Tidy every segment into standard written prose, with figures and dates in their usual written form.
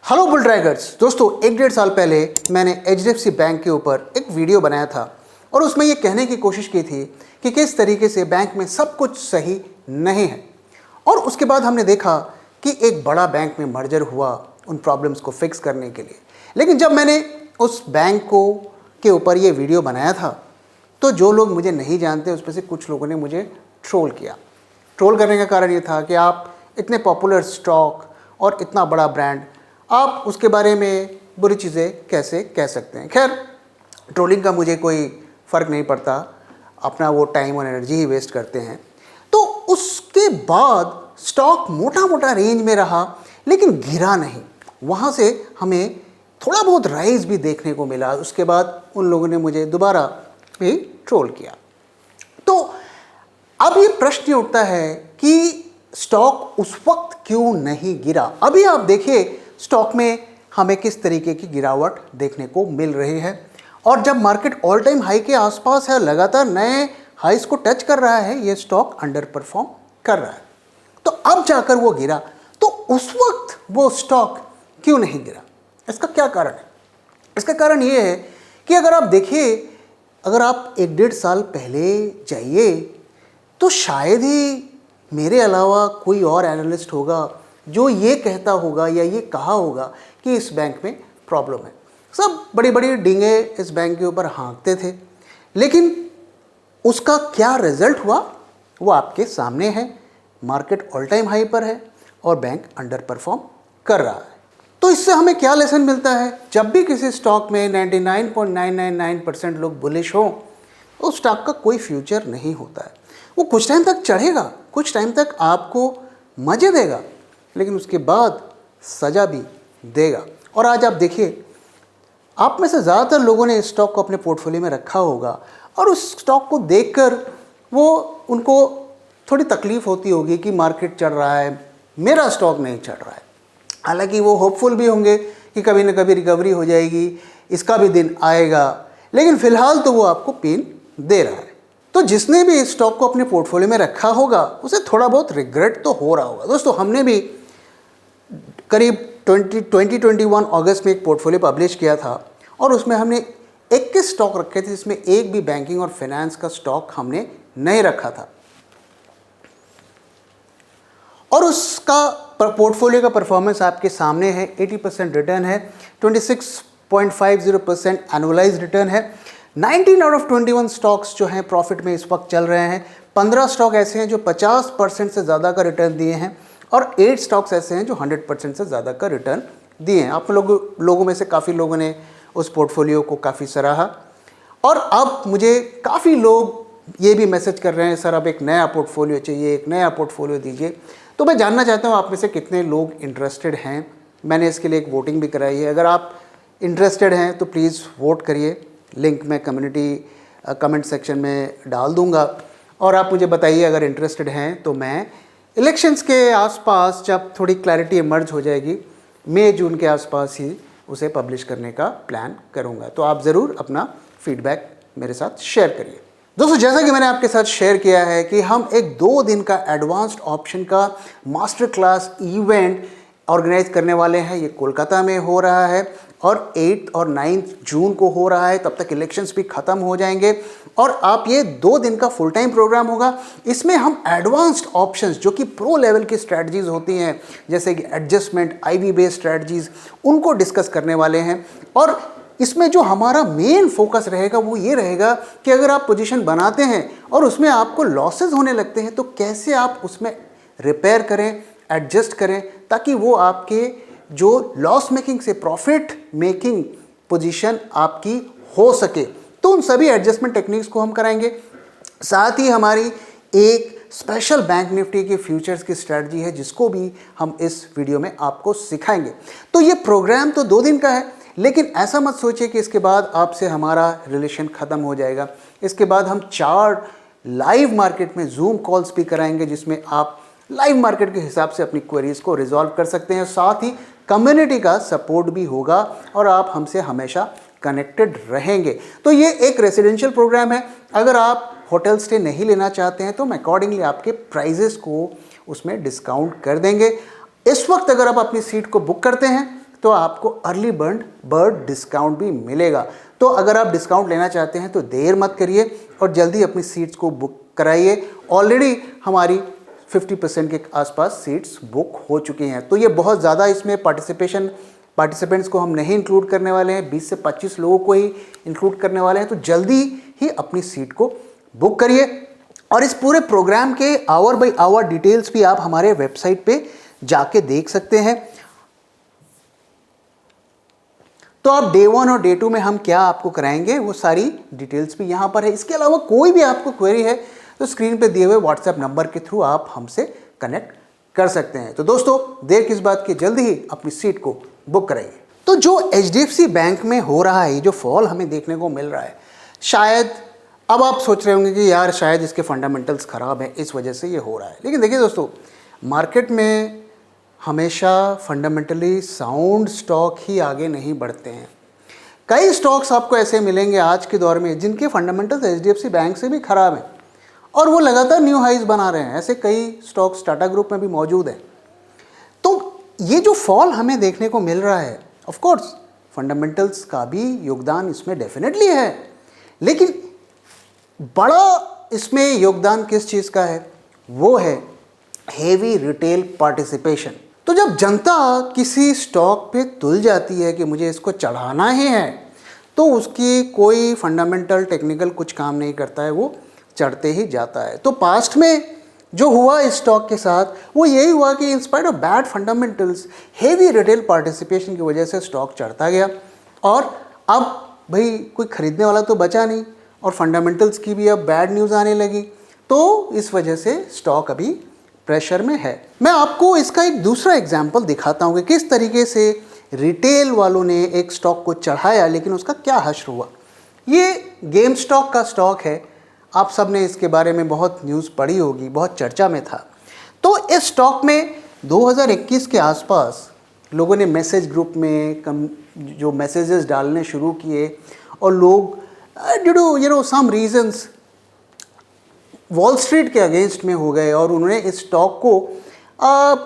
Hello bull draggers दोस्तों, 1-1.5 साल पहले मैंने एचडीएफसी बैंक के ऊपर एक वीडियो बनाया था और उसमें ये कहने की कोशिश की थी कि किस तरीके से बैंक में सब कुछ सही नहीं है। और उसके बाद हमने देखा कि एक बड़ा बैंक में मर्जर हुआ उन प्रॉब्लम्स को फिक्स करने के लिए। लेकिन जब मैंने उस बैंक को के ऊपर ये वीडियो बनाया था तो जो लोग मुझे नहीं जानते उसमें से कुछ लोगों ने मुझे ट्रोल किया। ट्रोल करने का कारण ये था कि आप इतने पॉपुलर स्टॉक और इतना बड़ा ब्रांड, आप उसके बारे में बुरी चीज़ें कैसे कह सकते हैं। खैर, ट्रोलिंग का मुझे कोई फ़र्क नहीं पड़ता, अपना वो टाइम और एनर्जी ही वेस्ट करते हैं। तो उसके बाद स्टॉक मोटा मोटा रेंज में रहा लेकिन गिरा नहीं। वहाँ से हमें थोड़ा बहुत राइज भी देखने को मिला। उसके बाद उन लोगों ने मुझे दोबारा भी ट्रोल किया। तो अब ये प्रश्न उठता है कि स्टॉक उस वक्त क्यों नहीं गिरा। अभी आप देखिए स्टॉक में हमें किस तरीके की गिरावट देखने को मिल रही है, और जब मार्केट ऑल टाइम हाई के आसपास है, लगातार नए हाइस को टच कर रहा है, ये स्टॉक अंडर परफॉर्म कर रहा है। तो अब जाकर वो गिरा, तो उस वक्त वो स्टॉक क्यों नहीं गिरा? इसका क्या कारण है? इसका कारण ये है कि अगर आप देखिए, अगर आप 1-1.5 साल पहले जाइए तो शायद ही मेरे अलावा कोई और एनालिस्ट होगा जो ये कहता होगा या ये कहा होगा कि इस बैंक में प्रॉब्लम है। सब बड़ी बड़ी डींगे इस बैंक के ऊपर हाँकते थे, लेकिन उसका क्या रिजल्ट हुआ वो आपके सामने है। मार्केट ऑल टाइम हाई पर है और बैंक अंडर परफॉर्म कर रहा है। तो इससे हमें क्या लेसन मिलता है? जब भी किसी स्टॉक में 99.999% लोग बुलिश हों, उस स्टॉक का कोई फ्यूचर नहीं होता है। वो कुछ टाइम तक चढ़ेगा, कुछ टाइम तक आपको मज़े देगा, लेकिन उसके बाद सज़ा भी देगा। और आज आप देखिए, आप में से ज़्यादातर लोगों ने इस स्टॉक को अपने पोर्टफोलियो में रखा होगा और उस स्टॉक को देखकर उनको थोड़ी तकलीफ़ होती होगी कि मार्केट चढ़ रहा है, मेरा स्टॉक नहीं चढ़ रहा है। हालांकि वो होपफुल भी होंगे कि कभी ना कभी रिकवरी हो जाएगी, इसका भी दिन आएगा, लेकिन फ़िलहाल तो वो आपको पेन दे रहा है। तो जिसने भी इस स्टॉक को अपने पोर्टफोलियो में रखा होगा उसे थोड़ा बहुत रिग्रेट तो हो रहा होगा। दोस्तों, हमने भी करीब 2021 अगस्त में एक पोर्टफोलियो पब्लिश किया था और उसमें हमने 21 स्टॉक रखे थे, जिसमें एक भी बैंकिंग और फाइनेंस का स्टॉक हमने नहीं रखा था। और उसका पोर्टफोलियो का परफॉर्मेंस आपके सामने है। 80% रिटर्न है, 26.50% एनुअलाइज रिटर्न है। 19 आउट ऑफ 21 स्टॉक्स जो हैं प्रॉफिट में इस वक्त चल रहे हैं। 15 स्टॉक ऐसे हैं जो 50% से ज़्यादा का रिटर्न दिए हैं और 8 स्टॉक्स ऐसे हैं जो 100% से ज़्यादा का रिटर्न दिए हैं। आप लोगों में से काफ़ी लोगों ने उस पोर्टफोलियो को काफ़ी सराहा और अब मुझे काफ़ी लोग ये भी मैसेज कर रहे हैं, सर अब एक नया पोर्टफोलियो चाहिए, एक नया पोर्टफोलियो दीजिए। तो मैं जानना चाहता हूँ आप में से कितने लोग इंटरेस्टेड हैं। मैंने इसके लिए एक वोटिंग भी कराई है। अगर आप इंटरेस्टेड हैं तो प्लीज़ वोट करिए। लिंक मैं कमेंट सेक्शन में डाल दूंगा और आप मुझे बताइए अगर इंटरेस्टेड हैं। तो मैं इलेक्शंस के आसपास जब थोड़ी क्लैरिटी इमर्ज हो जाएगी, मई जून के आसपास ही उसे पब्लिश करने का प्लान करूंगा। तो आप ज़रूर अपना फीडबैक मेरे साथ शेयर करिए। दोस्तों, जैसा कि मैंने आपके साथ शेयर किया है कि हम एक 2 दिन का एडवांस्ड ऑप्शन का मास्टर क्लास इवेंट ऑर्गेनाइज करने वाले हैं। ये कोलकाता में हो रहा है और 8 और 9 जून को हो रहा है। तब तक इलेक्शंस भी ख़त्म हो जाएंगे और आप ये 2 दिन का फुल टाइम प्रोग्राम होगा। इसमें हम एडवांस्ड ऑप्शंस जो कि प्रो लेवल की स्ट्रैटेजीज होती हैं, जैसे कि एडजस्टमेंट, आईवी बेस्ड स्ट्रैटेजीज, उनको डिस्कस करने वाले हैं। और इसमें जो हमारा मेन फोकस रहेगा वो ये रहेगा कि अगर आप पोजीशन बनाते हैं और उसमें आपको लॉसेस होने लगते हैं तो कैसे आप उसमें रिपेयर करें, एडजस्ट करें, ताकि वो आपके जो लॉस मेकिंग से प्रॉफिट मेकिंग पोजीशन आपकी हो सके। तो उन सभी एडजस्टमेंट टेक्निक्स को हम कराएंगे। साथ ही हमारी एक स्पेशल बैंक निफ्टी के फ्यूचर्स की स्ट्रैटेजी है जिसको भी हम इस वीडियो में आपको सिखाएंगे। तो ये प्रोग्राम तो 2 दिन का है, लेकिन ऐसा मत सोचिए कि इसके बाद आपसे हमारा रिलेशन ख़त्म हो जाएगा। इसके बाद हम 4 लाइव मार्केट में जूम कॉल्स भी कराएंगे, जिसमें आप लाइव मार्केट के हिसाब से अपनी क्वेरीज को रिजॉल्व कर सकते हैं। साथ ही कम्युनिटी का सपोर्ट भी होगा और आप हमसे हमेशा कनेक्टेड रहेंगे। तो ये एक रेसिडेंशियल प्रोग्राम है। अगर आप होटल स्टे नहीं लेना चाहते हैं तो हम अकॉर्डिंगली आपके प्राइजेस को उसमें डिस्काउंट कर देंगे। इस वक्त अगर आप अपनी सीट को बुक करते हैं तो आपको अर्ली बर्ड डिस्काउंट भी मिलेगा। तो अगर आप डिस्काउंट लेना चाहते हैं तो देर मत करिए और जल्दी अपनी सीट्स को बुक कराइए। ऑलरेडी हमारी 50% के आसपास सीट्स बुक हो चुकी हैं। तो ये बहुत ज़्यादा इसमें पार्टिसिपेंट्स को हम नहीं इंक्लूड करने वाले हैं, 20 से 25 लोगों को ही इंक्लूड करने वाले हैं। तो जल्दी ही अपनी सीट को बुक करिए। और इस पूरे प्रोग्राम के आवर बाय आवर डिटेल्स भी आप हमारे वेबसाइट पे जाके देख सकते हैं। तो आप डे 1 और डे 2 में हम क्या आपको कराएंगे वो सारी डिटेल्स भी यहाँ पर है। इसके अलावा कोई भी आपको क्वेरी है तो स्क्रीन पे दिए हुए व्हाट्सएप नंबर के थ्रू आप हमसे कनेक्ट कर सकते हैं। तो दोस्तों देर किस बात की, जल्दी ही अपनी सीट को बुक कराइए। तो जो HDFC बैंक में हो रहा है, जो फॉल हमें देखने को मिल रहा है, शायद अब आप सोच रहे होंगे कि यार शायद इसके फंडामेंटल्स ख़राब हैं, इस वजह से ये हो रहा है। लेकिन देखिए दोस्तों, मार्केट में हमेशा फंडामेंटली साउंड स्टॉक ही आगे नहीं बढ़ते हैं। कई स्टॉक्स आपको ऐसे मिलेंगे आज के दौर में जिनके फंडामेंटल्स HDFC बैंक से भी ख़राब हैं और वो लगातार न्यू हाइज बना रहे हैं। ऐसे कई स्टॉक्स टाटा ग्रुप में भी मौजूद हैं। तो ये जो फॉल हमें देखने को मिल रहा है, ऑफ कोर्स फंडामेंटल्स का भी योगदान इसमें डेफिनेटली है, लेकिन बड़ा इसमें योगदान किस चीज़ का है, वो है हेवी रिटेल पार्टिसिपेशन। तो जब जनता किसी स्टॉक पे तुल जाती है कि मुझे इसको चढ़ाना ही है, तो उसकी कोई फंडामेंटल टेक्निकल कुछ काम नहीं करता है, वो चढ़ते ही जाता है। तो पास्ट में जो हुआ इस स्टॉक के साथ वो यही हुआ कि in spite of bad fundamentals, heavy retail participation की वजह से स्टॉक चढ़ता गया और अब भाई कोई खरीदने वाला तो बचा नहीं और फंडामेंटल्स की भी अब बैड न्यूज़ आने लगी। तो इस वजह से स्टॉक अभी प्रेशर में है। मैं आपको इसका एक दूसरा एग्जाम्पल दिखाता हूँ कि किस तरीके से रिटेल वालों ने एक स्टॉक को चढ़ाया लेकिन उसका क्या हश्र हुआ। ये गेम स्टॉक का स्टॉक है, आप सब ने इसके बारे में बहुत न्यूज़ पढ़ी होगी, बहुत चर्चा में था। तो इस स्टॉक में 2021 के आसपास लोगों ने मैसेज ग्रुप में जो मैसेजेस डालने शुरू किए और लोग due to some reasons Wall Street के अगेंस्ट में हो गए और उन्होंने इस स्टॉक को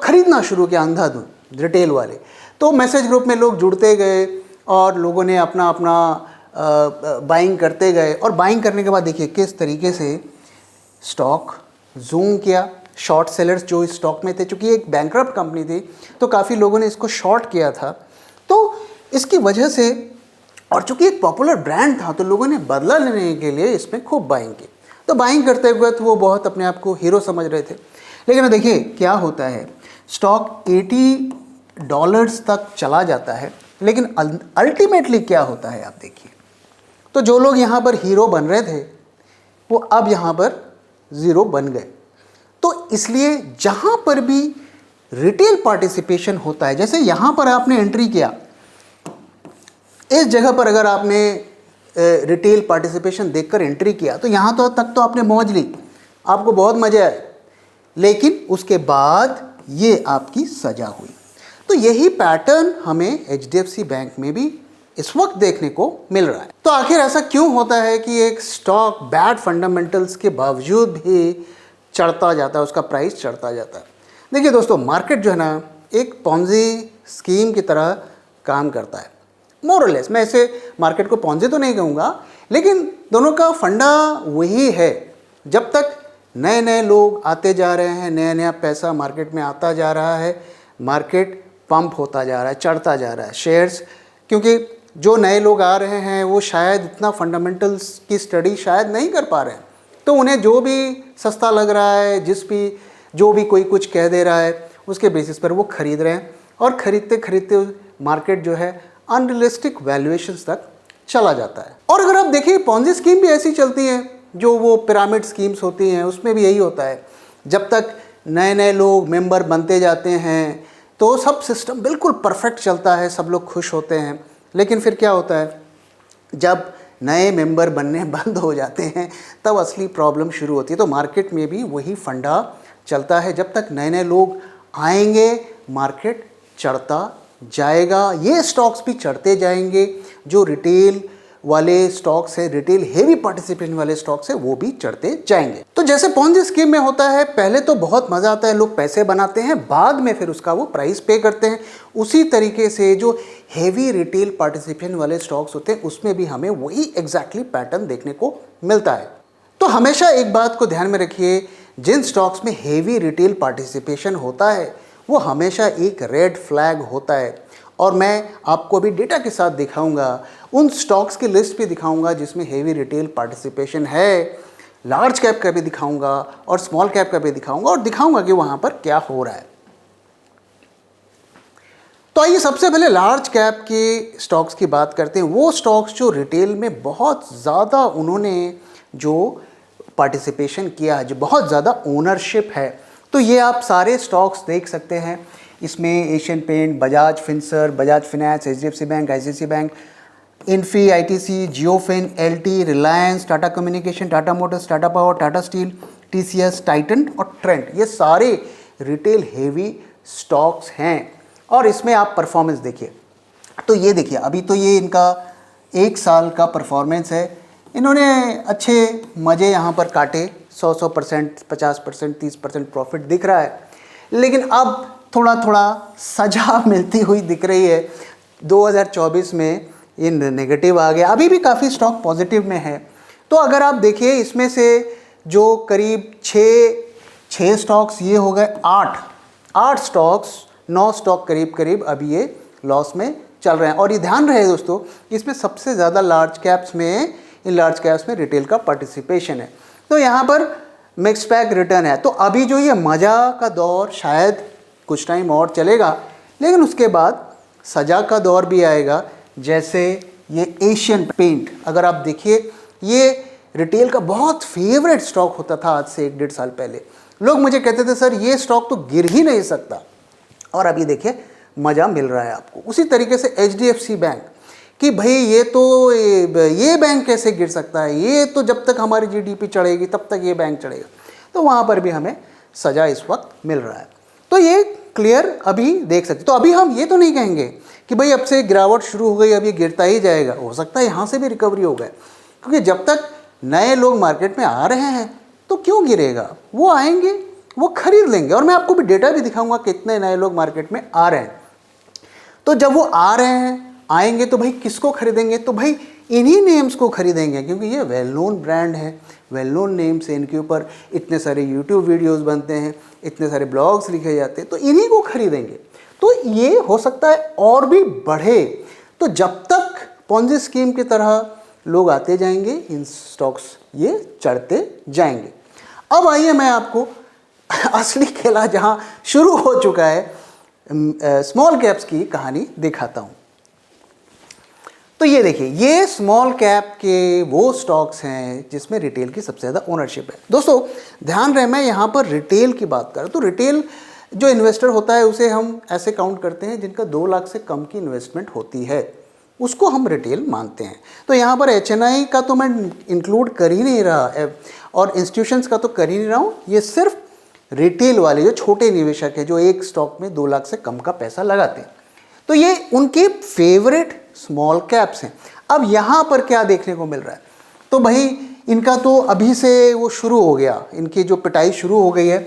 खरीदना शुरू किया अंधाधुंध, रिटेल वाले। तो मैसेज ग्रुप में लोग जुड़ते गए और लोगों ने अपना बाइंग करते गए और बाइंग करने के बाद देखिए किस तरीके से स्टॉक जूम किया। शॉर्ट सेलर्स जो इस स्टॉक में थे, चूँकि एक बैंकरप्ट कंपनी थी तो काफ़ी लोगों ने इसको शॉर्ट किया था। तो इसकी वजह से, और चूँकि एक पॉपुलर ब्रांड था तो लोगों ने बदला लेने के लिए इसमें खूब बाइंग की। तो बाइंग करते हुए तो वो बहुत अपने आप को हीरो समझ रहे थे। लेकिन देखिए क्या होता है, स्टॉक $80 तक चला जाता है, लेकिन अल्टीमेटली क्या होता है आप देखिए। तो जो लोग यहाँ पर हीरो बन रहे थे वो अब यहाँ पर ज़ीरो बन गए। तो इसलिए जहाँ पर भी रिटेल पार्टिसिपेशन होता है, जैसे यहाँ पर आपने एंट्री किया, इस जगह पर अगर आपने रिटेल पार्टिसिपेशन देखकर एंट्री किया तो यहाँ तक तो आपने मौज ली, आपको बहुत मज़ा आया, लेकिन उसके बाद ये आपकी सजा हुई। तो यही पैटर्न हमें HDFC बैंक में भी इस वक्त देखने को मिल रहा है। तो आखिर ऐसा क्यों होता है कि एक स्टॉक बैड फंडामेंटल्स के बावजूद भी चढ़ता जाता है, उसका प्राइस चढ़ता जाता है। देखिए दोस्तों, मार्केट जो है ना एक पॉन्जी स्कीम की तरह काम करता है, मोर और लेस। मैं इसे मार्केट को पॉन्जी तो नहीं कहूँगा, लेकिन दोनों का फंडा वही है। जब तक नए नए लोग आते जा रहे हैं, नया नया पैसा मार्केट में आता जा रहा है, मार्केट पंप होता जा रहा है, चढ़ता जा रहा है शेयर्स, क्योंकि जो नए लोग आ रहे हैं वो शायद इतना फंडामेंटल्स की स्टडी शायद नहीं कर पा रहे हैं। तो उन्हें जो भी सस्ता लग रहा है, जो भी कोई कुछ कह दे रहा है, उसके बेसिस पर वो खरीद रहे हैं और ख़रीदते खरीदते मार्केट जो है अनरियलिस्टिक वैल्यूएशंस तक चला जाता है। और अगर आप देखिए, पॉन्जी स्कीम भी ऐसी चलती हैं, जो वो पिरामिड स्कीम्स होती हैं, उसमें भी यही होता है। जब तक नए नए लोग मेंबर बनते जाते हैं तो सब सिस्टम बिल्कुल परफेक्ट चलता है, सब लोग खुश होते हैं। लेकिन फिर क्या होता है, जब नए मेंबर बनने बंद हो जाते हैं तब असली प्रॉब्लम शुरू होती है। तो मार्केट में भी वही फंडा चलता है, जब तक नए नए लोग आएंगे मार्केट चढ़ता जाएगा, ये स्टॉक्स भी चढ़ते जाएंगे। जो रिटेल वाले स्टॉक्स है, रिटेल हेवी पार्टिसिपेशन वाले स्टॉक्स है, वो भी चढ़ते जाएंगे। तो जैसे पॉन्जी स्कीम में होता है, पहले तो बहुत मज़ा आता है, लोग पैसे बनाते हैं, बाद में फिर उसका वो प्राइस पे करते हैं। उसी तरीके से जो हेवी रिटेल पार्टिसिपेशन वाले स्टॉक्स होते हैं उसमें भी हमें वही एग्जैक्टली पैटर्न देखने को मिलता है। तो हमेशा एक बात को ध्यान में रखिए, जिन स्टॉक्स में हेवी रिटेल पार्टिसिपेशन होता है वो हमेशा एक रेड फ्लैग होता है। और मैं आपको अभी डेटा के साथ दिखाऊंगा, उन स्टॉक्स की लिस्ट भी दिखाऊंगा जिसमें हेवी रिटेल पार्टिसिपेशन है, लार्ज कैप का भी दिखाऊंगा और स्मॉल कैप का भी दिखाऊंगा, और दिखाऊंगा कि वहां पर क्या हो रहा है। तो आइए सबसे पहले लार्ज कैप के स्टॉक्स की बात करते हैं। वो स्टॉक्स जो रिटेल में बहुत ज़्यादा उन्होंने जो पार्टिसिपेशन किया है, जो बहुत ज़्यादा ओनरशिप है। तो ये आप सारे स्टॉक्स देख सकते हैं। इसमें Asian paint, Bajaj Finserv, Bajaj finance, HDFC bank, ICICI bank, Infy, ITC, Jiofin, LT, Reliance, Tata communication, Tata motors, Tata power, Tata steel, TCS, Titan और ट्रेंट, ये सारे रिटेल हेवी स्टॉक्स हैं। और इसमें आप परफॉर्मेंस देखिए, तो ये देखिए, अभी तो ये इनका 1 साल का परफॉर्मेंस है। इन्होंने अच्छे मज़े यहाँ पर काटे, 100% 50%, 30% प्रॉफिट दिख रहा है। लेकिन अब थोड़ा थोड़ा सजा मिलती हुई दिख रही है। 2024 में ये नेगेटिव आ गया, अभी भी काफ़ी स्टॉक पॉजिटिव में है। तो अगर आप देखिए, इसमें से जो करीब 6 स्टॉक्स, ये हो गए 8 स्टॉक्स, 9 स्टॉक करीब करीब अभी ये लॉस में चल रहे हैं। और ये ध्यान रहे दोस्तों, इसमें सबसे ज़्यादा इन लार्ज कैप्स में रिटेल का पार्टिसिपेशन है। तो यहाँ पर मिक्स बैग रिटर्न है। तो अभी जो ये मज़ा का दौर शायद कुछ टाइम और चलेगा, लेकिन उसके बाद सजा का दौर भी आएगा। जैसे ये एशियन पेंट, अगर आप देखिए, ये रिटेल का बहुत फेवरेट स्टॉक होता था आज से 1-1.5 साल पहले। लोग मुझे कहते थे सर ये स्टॉक तो गिर ही नहीं सकता, और अभी देखिए मज़ा मिल रहा है आपको। उसी तरीके से एचडीएफसी बैंक, कि भाई ये बैंक कैसे गिर सकता है, ये तो जब तक हमारी जीडीपी चढ़ेगी तब तक ये बैंक चढ़ेगा। तो वहाँ पर भी हमें सजा इस वक्त मिल रहा है। तो ये क्लियर अभी देख सकते। तो अभी हम ये तो नहीं कहेंगे कि भाई अब से गिरावट शुरू हो गई, अब ये गिरता ही जाएगा। हो सकता है यहाँ से भी रिकवरी हो गए, क्योंकि जब तक नए लोग मार्केट में आ रहे हैं तो क्यों गिरेगा, वो आएंगे, वो खरीद लेंगे। और मैं आपको भी डेटा भी दिखाऊंगा कितने नए लोग मार्केट में आ रहे हैं। तो जब वो आ रहे हैं, आएंगे, तो भाई किसको खरीदेंगे, तो भाई इन्हीं नेम्स को खरीदेंगे, क्योंकि ये वेल नोन ब्रांड है, वेल नोन नेम्स है। इनके ऊपर इतने सारे यूट्यूब वीडियोस बनते हैं, इतने सारे ब्लॉग्स लिखे जाते हैं, तो इन्हीं को खरीदेंगे। तो ये हो सकता है और भी बढ़े। तो जब तक पॉन्जी स्कीम की तरह लोग आते जाएंगे, इन स्टॉक्स ये चढ़ते जाएंगे। अब आइए मैं आपको असली खेला जहां शुरू हो चुका है, स्मॉल कैप्स की कहानी दिखाता हूं। तो ये देखिए, ये स्मॉल कैप के वो स्टॉक्स हैं जिसमें रिटेल की सबसे ज़्यादा ओनरशिप है। दोस्तों ध्यान रहे, मैं यहाँ पर रिटेल की बात कर रहा हूँ। तो रिटेल जो इन्वेस्टर होता है उसे हम ऐसे काउंट करते हैं जिनका 2 लाख से कम की इन्वेस्टमेंट होती है, उसको हम रिटेल मानते हैं। तो यहाँ पर एचएनआई का तो मैं इंक्लूड कर ही नहीं रहा और इंस्टीट्यूशंस का तो कर ही नहीं रहा हूँ। ये सिर्फ रिटेल वाले जो छोटे निवेशक हैं, जो एक स्टॉक में 2 लाख से कम का पैसा लगाते हैं, तो ये उनके फेवरेट स्मॉल कैप्स हैं। अब यहाँ पर क्या देखने को मिल रहा है, तो भाई इनका तो अभी से वो शुरू हो गया, इनकी जो पिटाई शुरू हो गई है।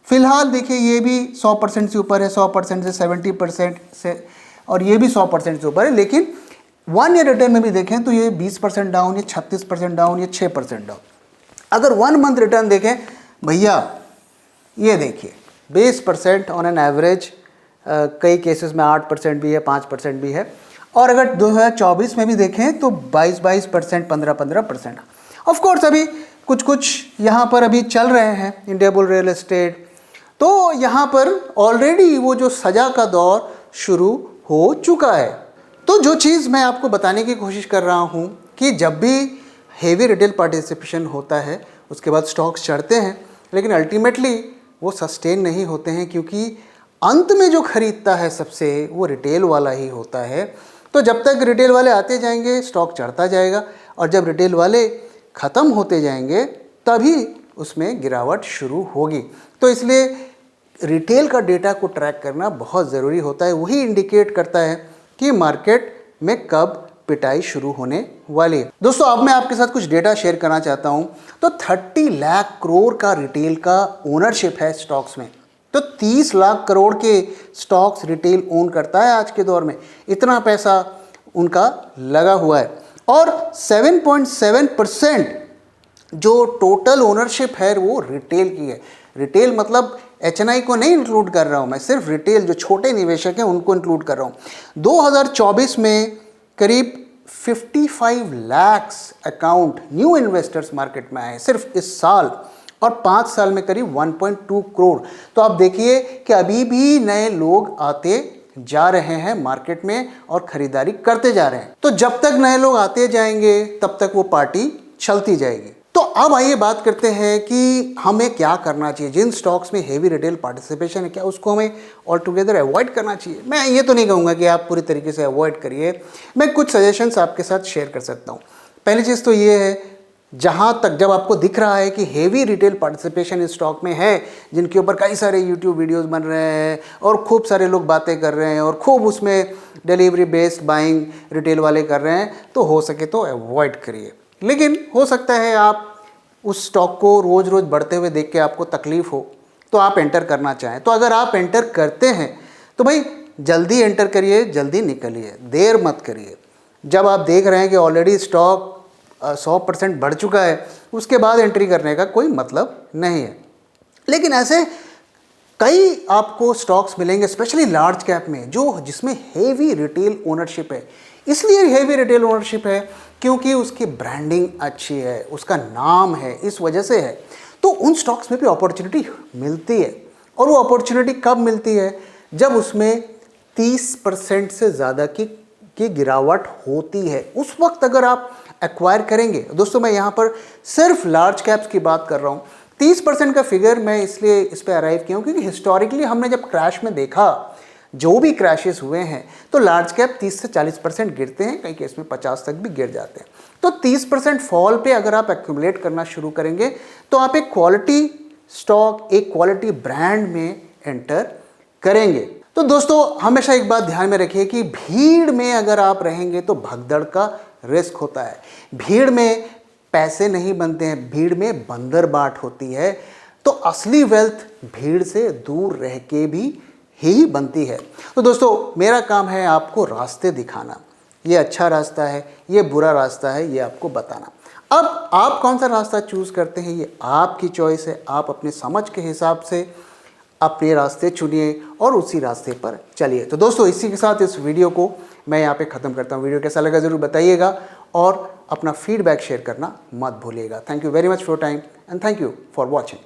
फिलहाल देखिए, ये भी 100% से ऊपर है, 100% से 70% से, और ये भी 100% से ऊपर है। लेकिन 1 ईयर रिटर्न में भी देखें तो ये 20% डाउन, ये 36% डाउन, ये 6% डाउन। अगर 1 मंथ रिटर्न देखें भैया, ये देखिए 20% ऑन एन एवरेज, कई केसेस में 8% भी है, 5% भी है। और अगर 2024 में भी देखें तो 22%, 15% ऑफ कोर्स अभी कुछ यहाँ पर अभी चल रहे हैं, इंडियाबुल रियल एस्टेट। तो यहाँ पर ऑलरेडी वो जो सजा का दौर शुरू हो चुका है। तो जो चीज़ मैं आपको बताने की कोशिश कर रहा हूँ कि जब भी हेवी रिटेल पार्टिसिपेशन होता है उसके बाद स्टॉक्स चढ़ते हैं, लेकिन अल्टीमेटली वो सस्टेन नहीं होते हैं, क्योंकि अंत में जो खरीदता है सबसे वो रिटेल वाला ही होता है। तो जब तक रिटेल वाले आते जाएंगे स्टॉक चढ़ता जाएगा, और जब रिटेल वाले ख़त्म होते जाएंगे तभी उसमें गिरावट शुरू होगी। तो इसलिए रिटेल का डेटा को ट्रैक करना बहुत ज़रूरी होता है। वही इंडिकेट करता है कि मार्केट में कब पिटाई शुरू होने वाली है। दोस्तों अब मैं आपके साथ कुछ डेटा शेयर करना चाहता हूं। तो 30 लाख करोड़ का रिटेल का ओनरशिप है स्टॉक्स में। तो 30 लाख करोड़ के स्टॉक्स रिटेल ओन करता है आज के दौर में। इतना पैसा उनका लगा हुआ है और 7.7% जो टोटल ओनरशिप है वो रिटेल की है। रिटेल मतलब एचएनआई को नहीं इंक्लूड कर रहा हूं मैं, सिर्फ रिटेल जो छोटे निवेशक हैं उनको इंक्लूड कर रहा हूं। 2024 में करीब 55 lakh account new investors market में आए सिर्फ इस साल, और 5 साल में करीब 1.2 करोड़। तो आप देखिए कि अभी भी नए लोग आते जा रहे हैं मार्केट में और खरीदारी करते जा रहे हैं। तो जब तक नए लोग आते जाएंगे तब तक वो पार्टी चलती जाएगी। तो अब आइए बात करते हैं कि हमें क्या करना चाहिए। जिन स्टॉक्स में हेवी रिटेल पार्टिसिपेशन है क्या उसको हमें ऑल टुगेदर अवॉइड करना चाहिए। मैं ये तो नहीं कहूँगा कि आप पूरी तरीके से अवॉइड करिए, मैं कुछ सजेशंस आपके साथ शेयर कर सकता हूँ। पहली चीज़ तो ये है, जहाँ तक जब आपको दिख रहा है कि हेवी रिटेल पार्टिसिपेशन इस स्टॉक में है, जिनके ऊपर कई सारे यूट्यूब वीडियोस बन रहे हैं और खूब सारे लोग बातें कर रहे हैं और खूब उसमें डिलीवरी बेस्ड बाइंग रिटेल वाले कर रहे हैं, तो हो सके तो अवॉइड करिए। लेकिन हो सकता है आप उस स्टॉक को रोज़ रोज़ बढ़ते हुए देख के आपको तकलीफ़ हो तो आप एंटर करना चाहें। तो अगर आप एंटर करते हैं तो भाई जल्दी एंटर करिए, जल्दी निकलिए, देर मत करिए। जब आप देख रहे हैं कि ऑलरेडी स्टॉक 100% बढ़ चुका है, उसके बाद एंट्री करने का कोई मतलब नहीं है। लेकिन ऐसे कई आपको स्टॉक्स मिलेंगे स्पेशली लार्ज कैप में जिसमें हेवी रिटेल ओनरशिप है। इसलिए हेवी रिटेल ओनरशिप है क्योंकि उसकी ब्रांडिंग अच्छी है, उसका नाम है, इस वजह से है। तो उन स्टॉक्स में भी अपॉर्चुनिटी मिलती है। और वो अपॉर्चुनिटी कब मिलती है? जब उसमें 30% से ज़्यादा की गिरावट होती है, उस वक्त अगर आप एक्वायर करेंगे। दोस्तों मैं यहाँ पर सिर्फ लार्ज कैप्स की बात कर रहा हूँ। 30% का फिगर मैं इसलिए इस पर अराइव किया हूँ क्योंकि हिस्टोरिकली हमने जब क्रैश में देखा, जो भी क्रैशेस हुए हैं, तो लार्ज कैप 30 से 40% गिरते हैं, कई केस में 50 तक भी गिर जाते हैं। तो 30% फॉल पे अगर आप एक्यूमुलेट करना शुरू करेंगे तो आप एक क्वालिटी स्टॉक, एक क्वालिटी ब्रांड में एंटर करेंगे। तो दोस्तों हमेशा एक बात ध्यान में रखिए कि भीड़ में अगर आप रहेंगे तो भगदड़ का रिस्क होता है। भीड़ में पैसे नहीं बनते हैं, भीड़ में बंदर बाट होती है। तो असली वेल्थ भीड़ से दूर रह के भी ही बनती है। तो दोस्तों मेरा काम है आपको रास्ते दिखाना, ये अच्छा रास्ता है, ये बुरा रास्ता है, ये आपको बताना। अब आप कौन सा रास्ता चूज़ करते हैं ये आपकी चॉइस है। आप अपने समझ के हिसाब से अपने रास्ते चुनिए और उसी रास्ते पर चलिए। तो दोस्तों इसी के साथ इस वीडियो को मैं यहाँ पे ख़त्म करता हूँ। वीडियो कैसा लगा ज़रूर बताइएगा और अपना फीडबैक शेयर करना मत भूलिएगा। Thank you very much for time and thank you for watching.